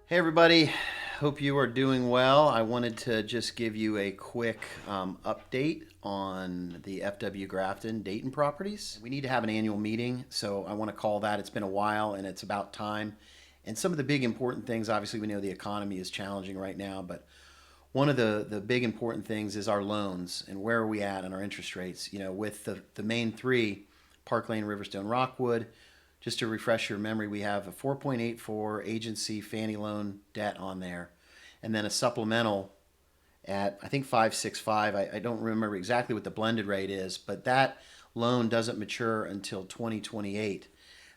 Hey everybody, hope you are doing well. I wanted to just give you a quick update on the FW Grafton Dayton properties. We need to have an annual meeting, so I want to call that. It's been a while and it's about time. And some of the big important things, obviously we know the economy is challenging right now, but one of the big important things is our loans and where are we at on our interest rates. With the main three, Park Lane, Riverstone, Rockwood, just to refresh your memory, we have a 4.84 agency Fannie loan debt on there, and then a supplemental at I think 565. I don't remember exactly what the blended rate is, but that loan doesn't mature until 2028.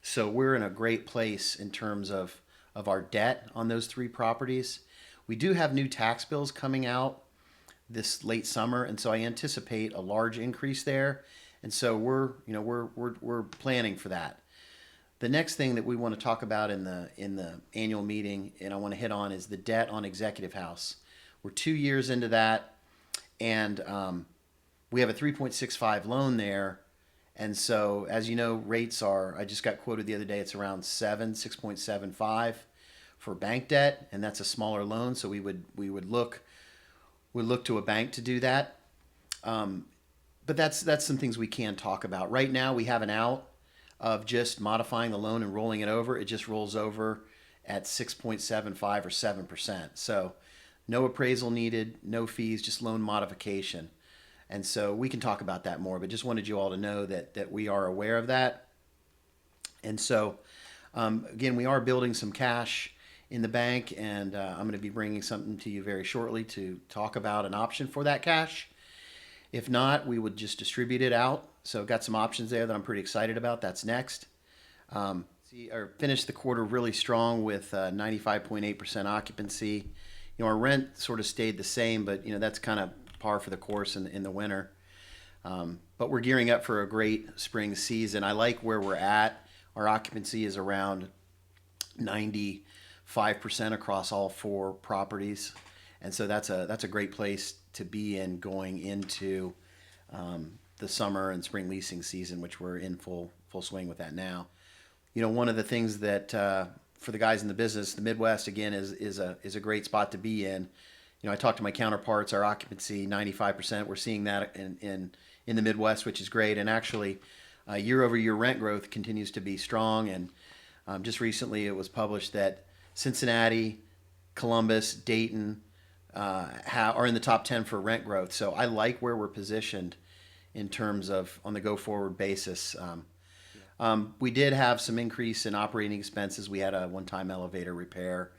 So we're in a great place in terms of our debt on those three properties. We do have new tax bills coming out this late summer, and so I anticipate a large increase there. And so we're planning for that. The next thing that we want to talk about in the annual meeting, and I want to hit on, is the debt on Executive House. We're 2 years into that, and we have a 3.65 loan there. And so, as you know, rates are. I just got quoted the other day. It's around 6.75 for bank debt, and that's a smaller loan. So we would look to a bank to do that. But that's some things we can talk about. Right now, we have an out of just modifying the loan and rolling it over. It just rolls over at 6.75 or 7%. So no appraisal needed, no fees, just loan modification. And so we can talk about that more, but just wanted you all to know that we are aware of that. And so, again, we are building some cash in the bank, and I'm going to be bringing something to you very shortly to talk about an option for that cash. If not, we would just distribute it out. So got some options there that I'm pretty excited about. That's next. Finished the quarter really strong with 95.8% occupancy. Our rent sort of stayed the same, but that's kind of par for the course in the winter. But we're gearing up for a great spring season. I like where we're at. Our occupancy is around 95% across all four properties, and so that's a great place to be in going into the summer and spring leasing season, which we're in full swing with that now. One of the things that for the guys in the business, the Midwest again is a great spot to be in. I talked to my counterparts. Our occupancy 95%. We're seeing that in the Midwest, which is great. And actually, year over year rent growth continues to be strong. And just recently, it was published that Cincinnati, Columbus, Dayton are in the top 10 for rent growth. So I like where we're positioned in terms of on the go forward basis. We did have some increase in operating expenses. We had a one-time elevator repair.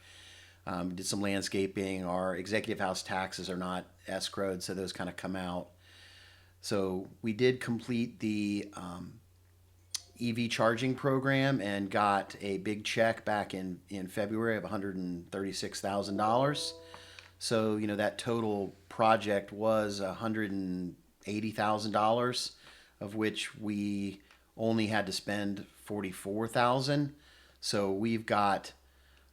Did some landscaping. Our Executive House taxes are not escrowed, so those kind of come out. So we did complete the EV charging program and got a big check back in February of $136,000. So that total project was $180,000, of which we only had to spend $44,000. So we've got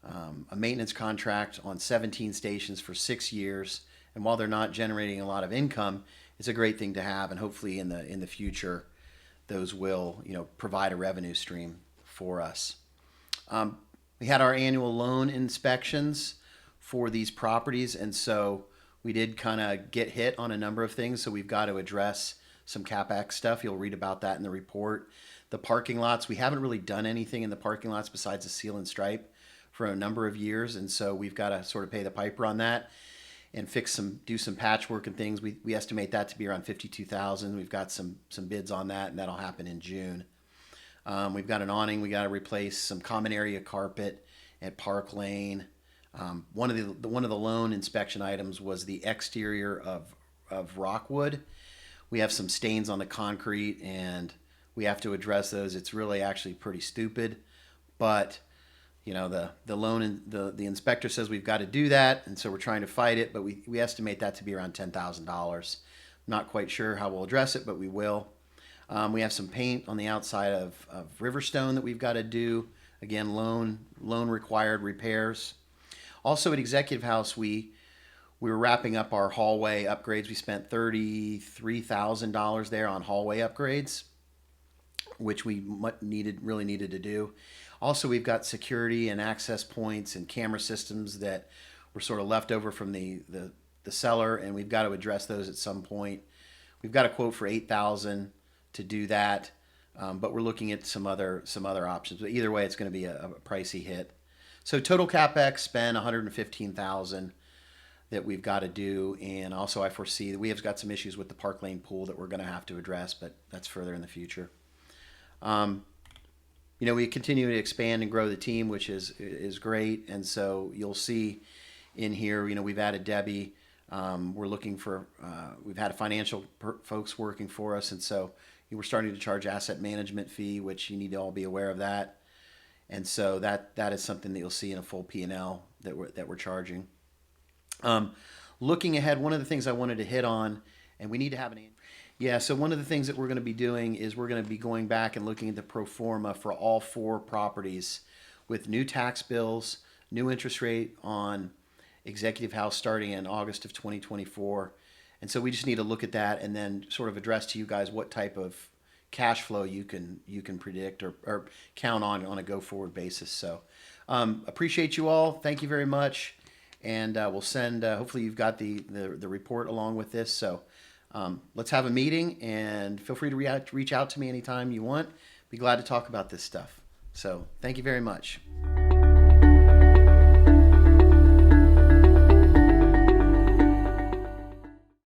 a maintenance contract on 17 stations for 6 years, and while they're not generating a lot of income, it's a great thing to have, and hopefully in the future, those will provide a revenue stream for us. We had our annual loan inspections for these properties, and so we did kind of get hit on a number of things. So we've got to address some CapEx stuff. You'll read about that in the report. The parking lots, we haven't really done anything in the parking lots besides the seal and stripe for a number of years, and so we've got to sort of pay the piper on that and do some patchwork and things. We estimate that to be around $52,000. We've got some bids on that, and that'll happen in June. We've got an awning. We got to replace some common area carpet at Park Lane. One of the loan inspection items was the exterior of Rockwood. We have some stains on the concrete, and we have to address those. It's really actually pretty stupid, but the loan and the inspector says we've got to do that, and so we're trying to fight it. But we estimate that to be around $10,000. Not quite sure how we'll address it, but we will. We have some paint on the outside of Riverstone that we've got to do. Again, loan required repairs. Also at Executive House, we were wrapping up our hallway upgrades. We spent $33,000 there on hallway upgrades, which we really needed to do. Also, we've got security and access points and camera systems that were sort of left over from the seller, and we've got to address those at some point. We've got a quote for 8,000 to do that, but we're looking at some other options. But either way, it's going to be a pricey hit. So total capex spend 115,000 that we've got to do, and also I foresee that we have got some issues with the Park Lane pool that we're going to have to address, but that's further in the future. We continue to expand and grow the team, which is great, and so you'll see in here, we've added Debbie. We're looking for, we've had financial folks working for us, and so we're starting to charge asset management fee, which you need to all be aware of that. And so that is something that you'll see in a full P&L that we're charging. Looking ahead, one of the things I wanted to hit on, and we need to have so one of the things that we're going to be doing is we're going to be going back and looking at the pro forma for all 4 properties with new tax bills, new interest rate on Executive House starting in August of 2024. And so we just need to look at that and then sort of address to you guys what type of cash flow you can predict or count on a go-forward basis. So appreciate you all. Thank you very much. And we'll send, hopefully you've got the report along with this. So let's have a meeting, and feel free to reach out to me anytime you want. Be glad to talk about this stuff. So thank you very much.